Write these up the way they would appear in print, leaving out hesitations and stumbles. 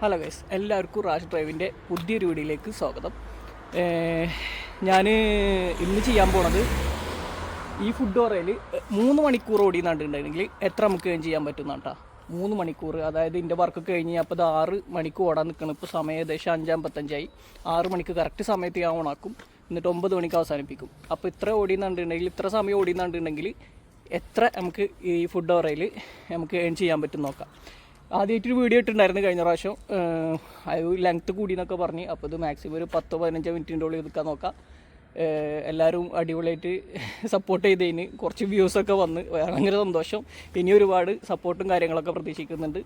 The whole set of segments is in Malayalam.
ഹലോ ഗൈസ്, എല്ലാവർക്കും റാഷ് ഡ്രൈവിൻ്റെ പുതിയൊരു വീഡിയോയിലേക്ക് സ്വാഗതം. ഞാൻ ഇന്ന് ചെയ്യാൻ പോണത് ഈ ഫുഡ് ഓറയിൽ 3 മണിക്കൂർ ഓടിയെന്നുണ്ടെങ്കിൽ എത്ര നമുക്ക് ചെയ്യാൻ പറ്റുന്ന കേട്ടോ. 3 മണിക്കൂർ, അതായത് ഇതിൻ്റെ വർക്ക് കഴിഞ്ഞ് അപ്പോൾ ഇത് 6 മണിക്ക് ഓടാൻ നിൽക്കണം. ഇപ്പോൾ സമയം ഏകദേശം 5:55. 6 മണിക്ക് കറക്റ്റ് സമയത്ത് ഞാൻ ഓണാക്കും, എന്നിട്ട് 9 മണിക്ക് അവസാനിപ്പിക്കും. അപ്പോൾ ഇത്ര ഓടിയെന്നുണ്ടെങ്കിൽ, ഇത്ര സമയം ഓടിയെന്നുണ്ടെങ്കിൽ എത്ര നമുക്ക് ഈ ഫുഡ് ഓറയിൽ നമുക്ക് ചെയ്യാൻ പറ്റും നോക്കാം. ആദ്യമായിട്ടൊരു വീഡിയോ ഇട്ടിട്ടുണ്ടായിരുന്നു കഴിഞ്ഞ പ്രാവശ്യം, അത് ലെങ്ത്ത് കൂടി എന്നൊക്കെ പറഞ്ഞ്. അപ്പോൾ ഇത് മാക്സിമം ഒരു 10-15 മിനിറ്റിൻ്റെ ഉള്ളിൽ എടുക്കാൻ നോക്കാം. എല്ലാവരും അടിപൊളിയായിട്ട് സപ്പോർട്ട് ചെയ്തതിന് കുറച്ച് വ്യൂസൊക്കെ വന്ന് ഭയങ്കര സന്തോഷം. ഇനി ഒരുപാട് സപ്പോർട്ടും കാര്യങ്ങളൊക്കെ പ്രതീക്ഷിക്കുന്നുണ്ട്.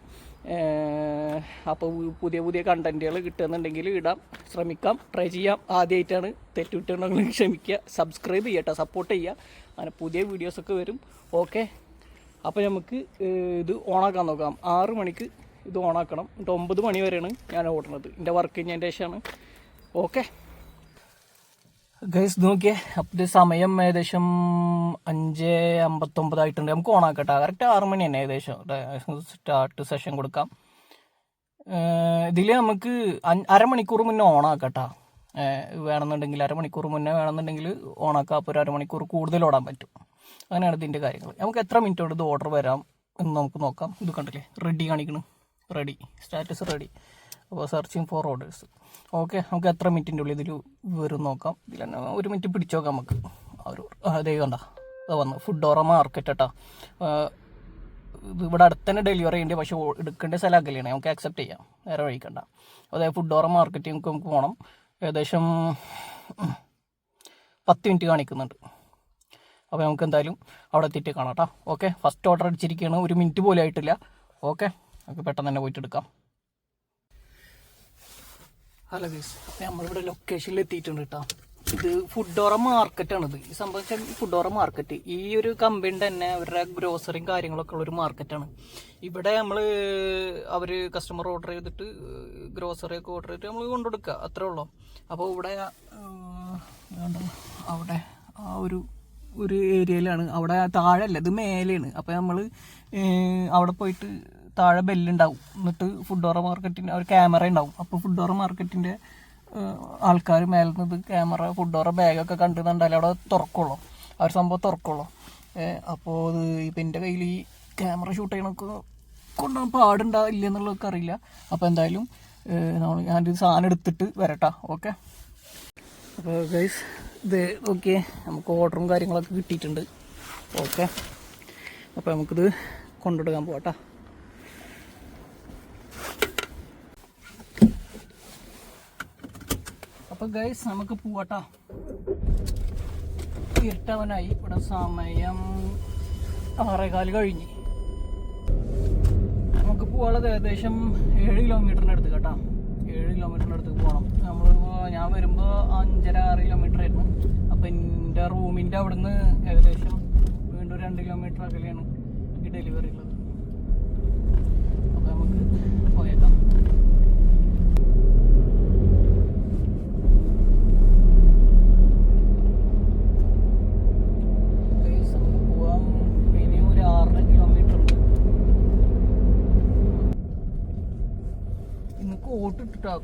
അപ്പോൾ പുതിയ പുതിയ കണ്ടൻറ്റുകൾ കിട്ടുന്നുണ്ടെങ്കിൽ ഇടാം, ശ്രമിക്കാം, ട്രൈ ചെയ്യാം. ആദ്യമായിട്ടാണ്, തെറ്റുകുറ്റങ്ങൾ ക്ഷമിക്കുക, സബ്സ്ക്രൈബ് ചെയ്യട്ടോ, സപ്പോർട്ട് ചെയ്യുക. അങ്ങനെ പുതിയ വീഡിയോസൊക്കെ വരും. ഓക്കെ, അപ്പോൾ നമുക്ക് ഇത് ഓണാക്കാൻ നോക്കാം. 6 മണിക്ക് ഇത് ഓണാക്കണം, എന്നിട്ട് 9 മണി വരെയാണ് ഞാൻ ഓടുന്നത്. എൻ്റെ വർക്ക് കഴിഞ്ഞതിൻ്റെ ശേഷമാണ്. ഓക്കെ ഗൈസ്, നോക്കിയേ, അപ്പോൾ ഇത് സമയം ഏകദേശം 5:59 ആയിട്ടുണ്ട്. നമുക്ക് ഓണാക്കട്ടെ. കറക്റ്റ് 6 മണി തന്നെ ഏകദേശം സ്റ്റാർട്ട് സെഷൻ കൊടുക്കാം. ഇതിൽ നമുക്ക് അരമണിക്കൂർ മുന്നേ ഓണാക്കട്ടോ വേണമെന്നുണ്ടെങ്കിൽ. അരമണിക്കൂർ മുന്നേ വേണമെന്നുണ്ടെങ്കിൽ ഓണാക്കാം. അപ്പോൾ ഒരു അരമണിക്കൂർ കൂടുതൽ ഓടാൻ പറ്റും. അങ്ങനെയാണ് ഇതിൻ്റെ കാര്യങ്ങൾ. നമുക്ക് എത്ര മിനിറ്റ് കൊണ്ട് ഇത് ഓർഡർ വരാം എന്ന് നമുക്ക് നോക്കാം. ഇത് കണ്ടില്ലേ, റെഡി കാണിക്കണം, റെഡി, സ്റ്റാറ്റസ് റെഡി. അപ്പോൾ സെർച്ചിങ് ഫോർ ഓർഡേഴ്സ്. ഓക്കെ, നമുക്ക് എത്ര മിനിറ്റിൻ്റെ ഉള്ളിൽ ഇതിൽ വരും നോക്കാം. ഇതിൽ തന്നെ 1 മിനിറ്റ് പിടിച്ചു നോക്കാം നമുക്ക്. അതേ കണ്ട, അത് വന്നു ഫുഡ് ഓറ മാർക്കറ്റ് കേട്ടോ. ഇത് ഇവിടെ അടുത്ത് തന്നെ ഡെലിവറി ചെയ്യേണ്ടത്, പക്ഷേ എടുക്കേണ്ട സ്ഥലം അകലെയാണ്. നമുക്ക് ആക്സെപ്റ്റ് ചെയ്യാം, വേറെ വഴിക്കണ്ട. അതായത് ഫുഡ് ഓറ മാർക്കറ്റ് നമുക്ക് പോകണം. ഏകദേശം 10 മിനിറ്റ് കാണിക്കുന്നുണ്ട്. അപ്പോൾ നമുക്ക് എന്തായാലും അവിടെ എത്തിയിട്ട് കാണാം കേട്ടോ. ഓക്കെ, ഫസ്റ്റ് ഓർഡർ അടിച്ചിരിക്കുകയാണ്, 1 മിനിറ്റ് പോലും ആയിട്ടില്ല. ഓക്കെ, നമുക്ക് പെട്ടെന്ന് തന്നെ പോയിട്ട് എടുക്കാം. ഹലോ ഗൈസ്, നമ്മളിവിടെ ലൊക്കേഷനിൽ എത്തിയിട്ടുണ്ട് കേട്ടോ. ഇത് ഫുഡ് ഓറ മാർക്കറ്റാണിത്. ഈ സംബന്ധിച്ച ഫുഡ് ഓറ മാർക്കറ്റ് ഈ ഒരു കമ്പനിയുടെ തന്നെ അവരുടെ ഗ്രോസറിയും കാര്യങ്ങളൊക്കെ ഉള്ളൊരു മാർക്കറ്റാണ്. ഇവിടെ അവർ കസ്റ്റമർ ഓർഡർ ചെയ്തിട്ട് ഗ്രോസറിയൊക്കെ ഓർഡർ ചെയ്തിട്ട് നമ്മൾ കൊണ്ടുകൊടുക്കുക, അത്രേ ഉള്ളൂ. അപ്പോൾ ഇവിടെ അവിടെ ആ ഒരു ഏരിയയിലാണ്. അവിടെ താഴെയല്ല, ഇത് മേലെയാണ്. അപ്പോൾ നമ്മൾ അവിടെ പോയിട്ട് താഴെ ബെല്ലുണ്ടാവും, എന്നിട്ട് ഫുഡ് ഓറ മാർക്കറ്റിൻ്റെ ഒരു ക്യാമറ ഉണ്ടാവും. അപ്പോൾ ഫുഡ് ഓറ മാർക്കറ്റിൻ്റെ ആൾക്കാർ മേലെ നിന്ന് ക്യാമറ ഫുഡ് ഓറ ബാഗൊക്കെ കണ്ടുന്നുണ്ടായാലും അവിടെ തുറക്കുള്ളൂ, ആ ഒരു സംഭവം തുറക്കുള്ളൂ. അപ്പോൾ ഇപ്പം എൻ്റെ കയ്യിൽ ഈ ക്യാമറ ഷൂട്ട് ചെയ്യണമൊക്കെ കൊണ്ടുപോകാൻ പാടുണ്ടാവില്ല എന്നുള്ളതൊക്കെ അറിയില്ല. അപ്പോൾ എന്തായാലും ഞാനൊരു സാധനം എടുത്തിട്ട് വരട്ടാ. ഓക്കെ, അപ്പോൾ ഗൈസ് ഇത് ഓക്കെ, നമുക്ക് ഓർഡറും കാര്യങ്ങളൊക്കെ കിട്ടിയിട്ടുണ്ട്. ഓക്കെ, അപ്പോൾ നമുക്കിത് കൊണ്ടുകൊടുക്കാൻ പോകട്ടാ. അപ്പോൾ ഗൈസ് നമുക്ക് പോവാട്ടാ. ഇരുട്ടാവാനായി. ഇവിടെ സമയം 6:15 കഴിഞ്ഞ്. നമുക്ക് പോകാനുള്ളത് ഏകദേശം 7 കിലോമീറ്ററിൻ്റെ അടുത്ത് കേട്ടോ. 7 കിലോമീറ്ററിൻ്റെ അടുത്ത് പോകണം. ഞാൻ വരുമ്പോൾ 5.5-6 കിലോമീറ്റർ ആയിരുന്നു. അപ്പോൾ എൻ്റെ റൂമിൻ്റെ അവിടെ നിന്ന് ഏകദേശം വീണ്ടും 2 കിലോമീറ്റർ അകലെയാണ് ഈ ഡെലിവറി ഉള്ളത്. അപ്പോൾ നമുക്ക് പോയേക്കാം.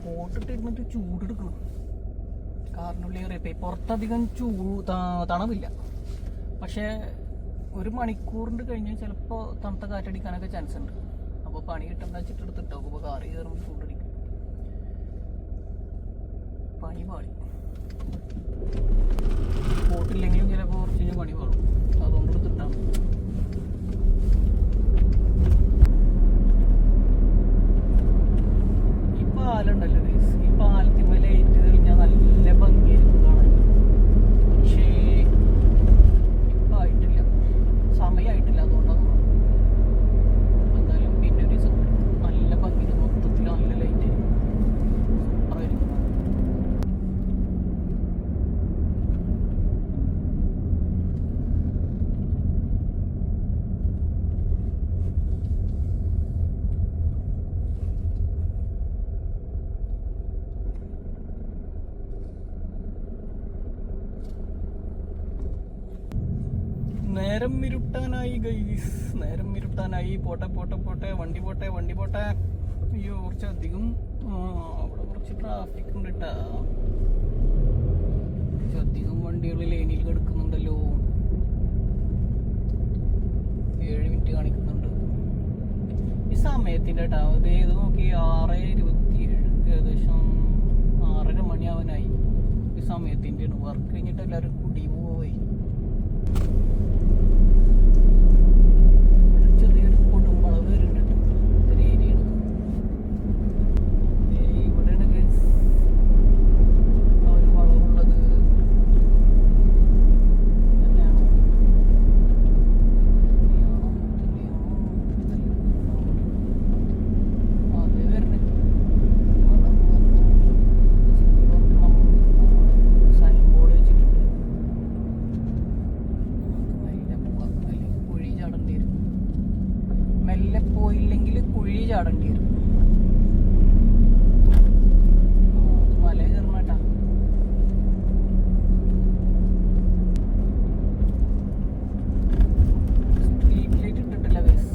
കോട്ടിട്ടിരുന്നിട്ട് ചൂടെടുക്കണം. കാറിനുള്ളിൽ കയറിയപ്പോൾ പുറത്തധികം തണവില്ല. പക്ഷേ 1 മണിക്കൂറിൻ്റെ കഴിഞ്ഞാൽ ചിലപ്പോൾ തണുത്ത കാറ്റടിക്കാനൊക്കെ ചാൻസ് ഉണ്ട്. അപ്പോൾ പണി കിട്ടുന്ന വെച്ചിട്ട് എടുത്തിട്ടോ. അപ്പോൾ കാറി കയറുമ്പോൾ ചൂടടിക്കും, പണി പാടി. കോട്ടില്ലെങ്കിലും ചിലപ്പോൾ കുറച്ച് കഴിഞ്ഞാൽ പണി പാടും. അതുകൊണ്ട് എടുത്തിട്ടാണ്. പാലുണ്ടല്ലോ ഗൈസ്, ഈ പാലത്തിന്മേൽ ലൈറ്റ് തെളിഞ്ഞാൽ നല്ല ഭംഗിയായിരിക്കും കാണാൻ. പക്ഷേ ഇപ്പം ആയിട്ടില്ല, സമയമായിട്ടില്ല, അതുകൊണ്ടാണ്. എന്തായാലും പിന്നെ ഒരു ദിവസം നല്ല ഭംഗി, മൊത്തത്തിൽ നല്ല ലൈറ്റ് ആയിരിക്കും. നേരം ഇരുട്ടാനായി ഗൈസ്, നേരം ഇരുട്ടാനായി. പോട്ടെ, വണ്ടി പോട്ടെ. അയ്യോ കുറച്ചധികം അവിടെ കുറച്ച് ട്രാഫിക് ഉണ്ട് കേട്ടാ. കുറച്ചധികം വണ്ടികൾ ലൈനിൽ കിടക്കുന്നുണ്ടല്ലോ. 7 മിനിറ്റ് കാണിക്കുന്നുണ്ട് ഈ സമയത്തിൻ്റെ കേട്ടാ. അത് ഏത് നോക്കി 6:27, ഏകദേശം 6:30 മണിയാവാനായി. ഈ സമയത്തിൻ്റെ ആണ്. വർക്ക് കഴിഞ്ഞിട്ട് എല്ലാവരും കുടി പോയി. ചെറിയൊരു കൊടുമ്പളവ് വരുന്നുണ്ട് ഒരു ഏരിയ. ഇവിടെയാണ് ആ ഒരു വളവുള്ളത് തന്നെയാണോ? അതേ വരുന്നത് സൈൻ ബോർഡ് വെച്ചിട്ടുണ്ട്. കുഴി ചാടേണ്ടി വരും. മെല്ലെ പോയില്ലെങ്കിൽ കുഴി ചാടേണ്ടി വരും. അത് മല കയറണട്ടാ. സ്ട്രീറ്റ് ലൈറ്റ് ഇട്ടിട്ടില്ല ഗൈസ്.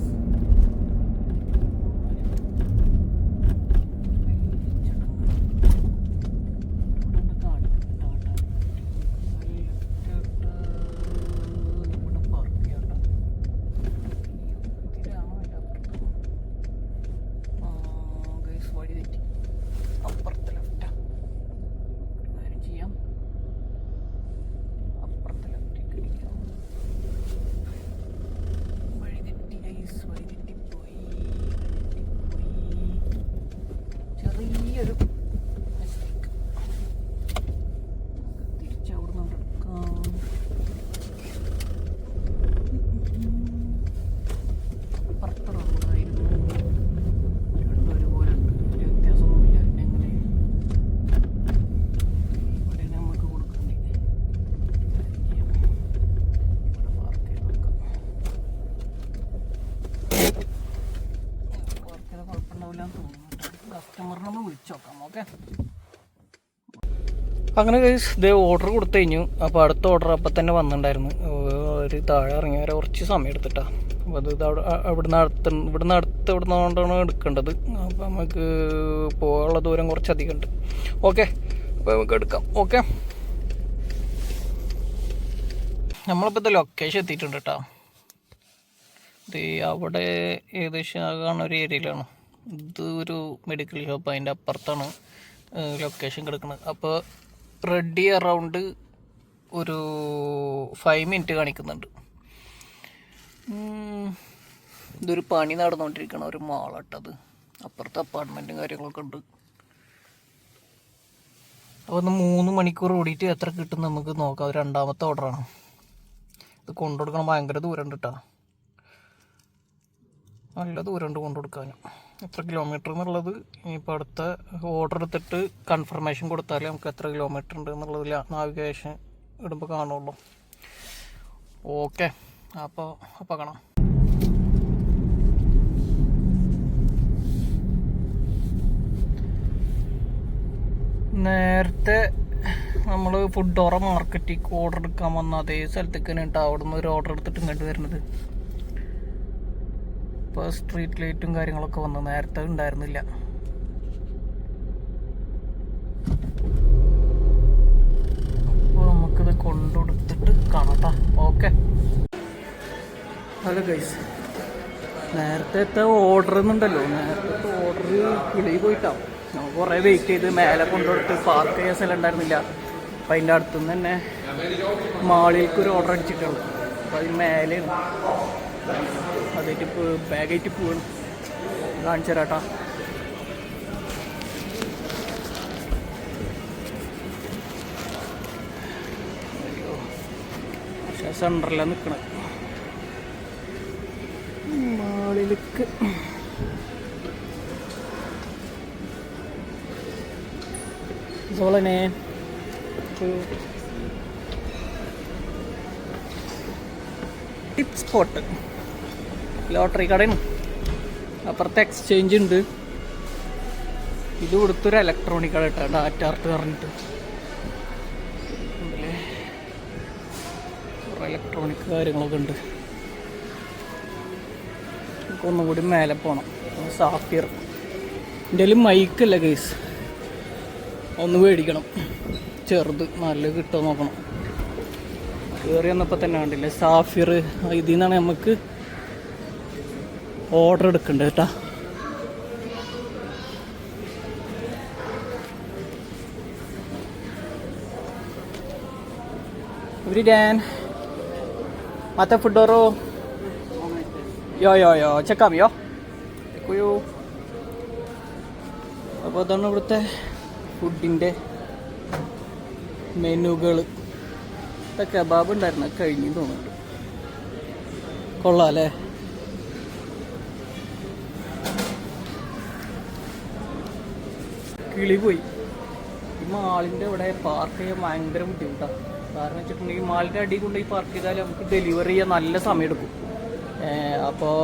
വഴി തെറ്റി അപ്പുറത്തെ ലെഫ്റ്റാ. ഒരു കാര്യം ചെയ്യാം, അപ്പുറത്തെ ലെഫ്റ്റേക്ക് അടിക്കാം. വഴി തെറ്റി ഗൈസ്, വഴി തെറ്റിപ്പോയി. ചെറിയൊരു മിസ്റ്റേക്ക്. തിരിച്ചവിടുന്ന് എടുക്കാം. അപ്പുറത്തെ റോഡായിരുന്നു. കസ്റ്റമറിനൊന്ന് വിളിച്ചു നോക്കാം. ഓക്കെ, അങ്ങനെ ഇതേ ഓർഡർ കൊടുത്തു കഴിഞ്ഞു. അപ്പോൾ അടുത്ത ഓർഡർ അപ്പം തന്നെ വന്നിട്ടുണ്ടായിരുന്നു. ഒരു താഴെ ഇറങ്ങി വരെ കുറച്ച് സമയം എടുത്തിട്ടാ. അപ്പോൾ അത് ഇവിടുന്ന് കൊണ്ടാണ് എടുക്കേണ്ടത്. അപ്പോൾ നമുക്ക് പോകാനുള്ള ദൂരം കുറച്ചധികം ഉണ്ട്. ഓക്കെ, അപ്പോൾ നമുക്ക് എടുക്കാം. ഓക്കെ, നമ്മളിപ്പോൾ ഇത് ലൊക്കേഷൻ എത്തിയിട്ടുണ്ട് കേട്ടോ. ഇത് അവിടെ ഏകദേശം ആകാണ് ഒരു ഏരിയയിലാണ്. ഇത് ഒരു മെഡിക്കൽ ഷോപ്പ്, അതിൻ്റെ അപ്പുറത്താണ് ലൊക്കേഷൻ കിടക്കുന്നത്. അപ്പോൾ റെഡി അറൗണ്ട് ഒരു 5 മിനിറ്റ് കാണിക്കുന്നുണ്ട്. ഇതൊരു പണി നടന്നുകൊണ്ടിരിക്കണം, ഒരു മാളട്ടത്. അപ്പുറത്ത് അപ്പാർട്ട്മെൻറ്റും കാര്യങ്ങളൊക്കെ ഉണ്ട്. അപ്പോൾ ഒന്ന് 3 മണിക്കൂർ ഓടിയിട്ട് എത്ര കിട്ടും നമുക്ക് നോക്കാം. രണ്ടാമത്തെ ഓർഡറാണ് ഇത്. കൊണ്ടുകൊടുക്കണം, ഭയങ്കര ദൂരം ഉണ്ട് കേട്ടോ. നല്ല ദൂരമുണ്ട് കൊണ്ടുകൊടുക്കാനും. എത്ര കിലോമീറ്റർ എന്നുള്ളത് ഇനിയിപ്പോൾ അടുത്ത ഓർഡർ എടുത്തിട്ട് കൺഫർമേഷൻ കൊടുത്താലേ നമുക്ക് എത്ര കിലോമീറ്റർ ഉണ്ട് എന്നുള്ളതിൽ നാവിഗേഷൻ ഇടുമ്പോൾ കാണുള്ളൂ. ഓക്കെ, അപ്പോൾ കാണാം. നേരത്തെ നമ്മൾ ഫുഡോറ മാർക്കറ്റിലേക്ക് ഓർഡർ എടുക്കാൻ വന്ന അതേ സ്ഥലത്തേക്ക് തന്നെ കേട്ടോ. അവിടെ നിന്ന് ഒരു ഓർഡർ എടുത്തിട്ട് ഇങ്ങോട്ട് വരുന്നത്. ഇപ്പോൾ സ്ട്രീറ്റ് ലൈറ്റും കാര്യങ്ങളൊക്കെ വന്നു, നേരത്തെ ഉണ്ടായിരുന്നില്ല. അപ്പോൾ നമുക്കിത് കൊണ്ടുകൊടുത്തിട്ട് കാണാം. ഓക്കെ, ഹലോ ഗൈസ്, നേരത്തെ ഓർഡർ എന്നുണ്ടല്ലോ, നേരത്തെ ഓർഡർ കിളി പോയിട്ടാവും. നമുക്ക് കുറേ വെയിറ്റ് ചെയ്ത് മേലെ കൊണ്ടുകൊടുത്ത് പാർക്ക് ചെയ്യാൻ സ്ഥലം ഉണ്ടായിരുന്നില്ല. അപ്പം അതിൻ്റെ അടുത്തുനിന്ന് തന്നെ മാളിലേക്ക് ഒരു ഓർഡർ അടിച്ചിട്ടുള്ളൂ. അപ്പോൾ അതിന് മേലെയാണ് അതായിട്ട് ബാഗായിട്ട് പോവാണ്. കാണിച്ചു തരാട്ടാ. പക്ഷേ സെൻറ്ററിലാണ് നിൽക്കണം. മാളിലേക്ക് സോളനെ ടിപ്പ് സ്പോട്ട് ലോട്ടറി കടയാണ്. അപ്പുറത്തെ എക്സ്ചേഞ്ച് ഉണ്ട്. ഇത് കൊടുത്തൊരു ഇലക്ട്രോണിക് കട കേട്ടോ, ഡാറ്റാർട്ട് പറഞ്ഞിട്ട്. കുറേ ഇലക്ട്രോണിക് കാര്യങ്ങളൊക്കെ ഉണ്ട്. നമുക്ക് ഒന്നും കൂടി മേലെ പോകണം. സാഫിയർ എൻ്റെ കയ്യിൽ മൈക്കല്ല ഗൈസ്, ഒന്ന് മേടിക്കണം. ചെറുത് നല്ല കിട്ടുമോ നോക്കണം. കയറി വന്നപ്പോൾ തന്നെ കണ്ടില്ലേ സാഫിർ, ഇതിൽ നിന്നാണ് നമുക്ക് ഓർഡർ എടുക്കേണ്ടത് കേട്ടോ. Dan mata Foodoro yo cekam yo kuyu. അപ്പോൾ അതാണ് ഇവിടുത്തെ ഫുഡിൻ്റെ മെനുകൾ. കബാബ് ഉണ്ടായിരുന്നു, കഴിഞ്ഞു തോന്നുന്നുണ്ട്. കൊള്ളാം അല്ലേ? കിളി പോയി. ഈ മാളിൻ്റെ ഇവിടെ പാർക്ക് ചെയ്യാൻ ഭയങ്കര ബുദ്ധിമുട്ടാണ്. കാരണം വെച്ചിട്ടുണ്ടെങ്കിൽ മാളിൻ്റെ അടി കൊണ്ടുപോയി പാർക്ക് ചെയ്താൽ നമുക്ക് ഡെലിവറി ചെയ്യാൻ നല്ല സമയം എടുക്കും. അപ്പോൾ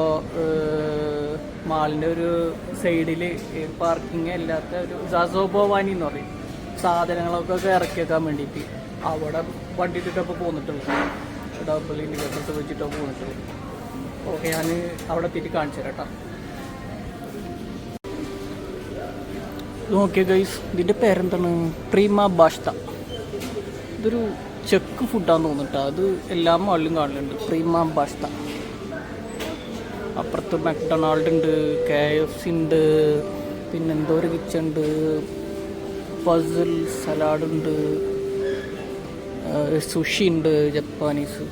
മാളിൻ്റെ ഒരു സൈഡിൽ പാർക്കിംഗ് അല്ലാത്ത ഒരു സസോബോവാനി എന്ന് പറയും, സാധനങ്ങളൊക്കെ ഇറക്കി വെക്കാൻ വേണ്ടിയിട്ട് അവിടെ വണ്ടി ഇട്ടിട്ടപ്പോൾ പോന്നിട്ടുള്ളൂ. ഡബിൾ ഇൻഡിക്കേറ്റേഴ്സ് വെച്ചിട്ടൊക്കെ പോന്നിട്ടുള്ളൂ. ഓക്കെ, ഞാൻ അവിടെ എത്തിയിട്ട് കാണിച്ചു തരാം കേട്ടോ. നോക്കിയ ഗൈസ്, ഇതിൻ്റെ പേരെന്താണ്? പ്രീമ ബാഷ്ത. ഇതൊരു ചെക്ക് ഫുഡാന്ന് തോന്നിട്ടാ. അത് എല്ലാ മാളിലും കാണലുണ്ട്, പ്രീമ ബാഷ്ത. അപ്പുറത്ത് മക്ഡൊണാൾഡ് ഉണ്ട്, KFC ഉണ്ട്, പിന്നെന്തോ ഒരു കിച്ചൺ ഉണ്ട്, പസിൽ സലാഡ് ഉണ്ട്, സുഷി ഉണ്ട്, ജപ്പാനീസ്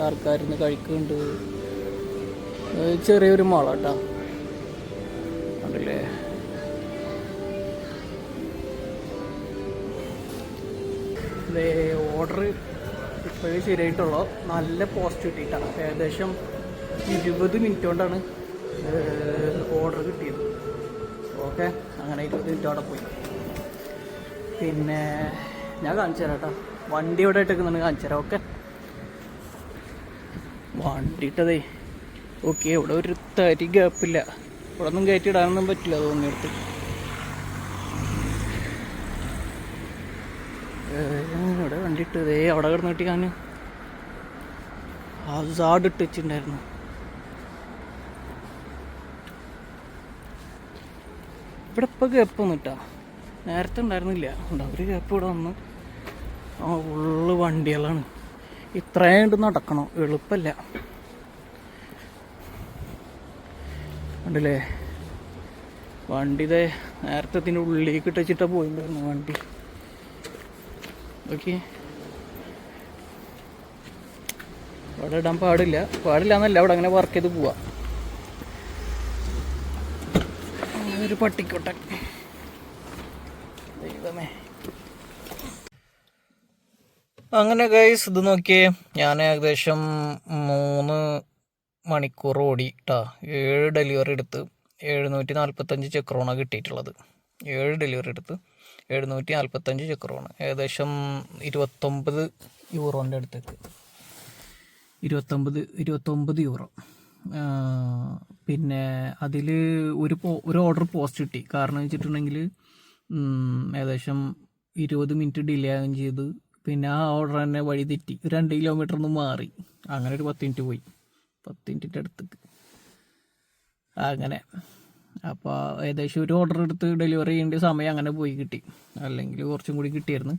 ആൾക്കാരിന്ന് കഴിക്കുന്നുണ്ട്. ചെറിയൊരു മാളാട്ടാ, ഉണ്ടല്ലേ. ഓർഡർ ഇപ്പോഴേ ശരിയായിട്ടുള്ളൂ. നല്ല പോസ്റ്റ് കിട്ടിയിട്ടാണ്. ഏകദേശം 20 മിനിറ്റ് കൊണ്ടാണ് ഓർഡർ കിട്ടിയത്. ഓക്കെ, അങ്ങനെ 20 മിനിറ്റ് അവിടെ പോയി. പിന്നെ ഞാൻ കാണിച്ചു തരാം കേട്ടോ. വണ്ടി ഇവിടെ ഇട്ടേക്കുന്നുണ്ട്, കാണിച്ചു തരാം. ഓക്കെ, വണ്ടി ഇട്ടതേ. ഓക്കെ, ഇവിടെ ഒരു തരി ഗ്യാപ്പില്ല. ഇവിടെ ഒന്നും കയറ്റി ഇടാനൊന്നും പറ്റില്ല തോന്നിയെടുത്ത്. ഇവിടെ വണ്ടിയിട്ട് ഇതേ അവിടെ കിടന്നിട്ട് ഞാൻ ഹസാർഡ് ഇട്ട് വെച്ചിട്ടുണ്ടായിരുന്നു. ഇവിടെ ഇപ്പോൾ ഗ്യാപ്പൊന്നും ഇട്ടാ, നേരത്തെ ഉണ്ടായിരുന്നില്ല. ഒരു ഗ്യാപ്പ് ഇവിടെ വന്ന് ഫുള്ള് വണ്ടികളാണ്. ഇത്രയും ഉണ്ട് നടക്കണം, എളുപ്പമല്ല. ഉണ്ടല്ലേ വണ്ടി ഇതേ നേരത്തെ ഇതിൻ്റെ ഉള്ളിലേക്ക് ഇട്ട് വെച്ചിട്ടാണ് പോയിട്ടുണ്ടായിരുന്നു വണ്ടി. ഓക്കെ, അവിടെ ഇടാൻ പാടില്ല എന്നല്ല, അവിടെ അങ്ങനെ വർക്ക് ചെയ്ത് പോവാം. ഒരു പട്ടിക്കോട്ടെ ദൈവമേ. അങ്ങനെ ഗൈസ്, ഇത് നോക്കിയേ, ഞാൻ ഏകദേശം 3 മണിക്കൂർ ഓടി കേട്ടോ. 7 ഡെലിവറി എടുത്ത് 745 ചെക്രോണാണ് കിട്ടിയിട്ടുള്ളത്. 7 ഡെലിവറി എടുത്ത് 745 ചെക്രോണ്, ഏകദേശം 29 യൂറോൻ്റെ അടുത്തേക്ക്. 29 യൂറോ. പിന്നെ അതിൽ ഒരു ഓർഡർ പോസ്റ്റ് കിട്ടി. കാരണം വെച്ചിട്ടുണ്ടെങ്കിൽ ഏകദേശം 20 മിനിറ്റ് ഡിലേ ആകുകയും ചെയ്ത്. പിന്നെ ആ ഓർഡർ തന്നെ വഴി തെറ്റി, 2 കിലോമീറ്റർ ഒന്ന് മാറി. അങ്ങനെ ഒരു 10 മിനിറ്റ് പോയി, 10 മിനിറ്റിൻ്റെ അടുത്തേക്ക് അങ്ങനെ. അപ്പോൾ ഏകദേശം ഒരു ഓർഡർ എടുത്ത് ഡെലിവറി ചെയ്യേണ്ട സമയം അങ്ങനെ പോയി കിട്ടി, അല്ലെങ്കിൽ കുറച്ചും കൂടി കിട്ടിയായിരുന്നു.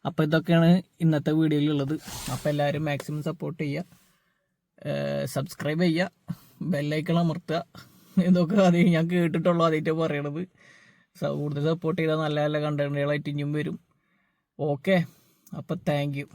അപ്പോൾ ഇതൊക്കെയാണ് ഇന്നത്തെ വീഡിയോയിലുള്ളത്. അപ്പോൾ എല്ലാവരും മാക്സിമം സപ്പോർട്ട് ചെയ്യുക, സബ്സ്ക്രൈബ് ചെയ്യുക, ബെല്ലൈക്കൺ അമർത്തുക. ഇതൊക്കെ ആദ്യം ഞാൻ കേട്ടിട്ടുള്ളൂ, ആദ്യമായിട്ട് പറയണത്. കൂടുതൽ സപ്പോർട്ട് ചെയ്താൽ നല്ല നല്ല കണ്ടന്റുകളായിട്ട് ഇനിയും വരും. ഓക്കെ, അപ്പോൾ താങ്ക് യു.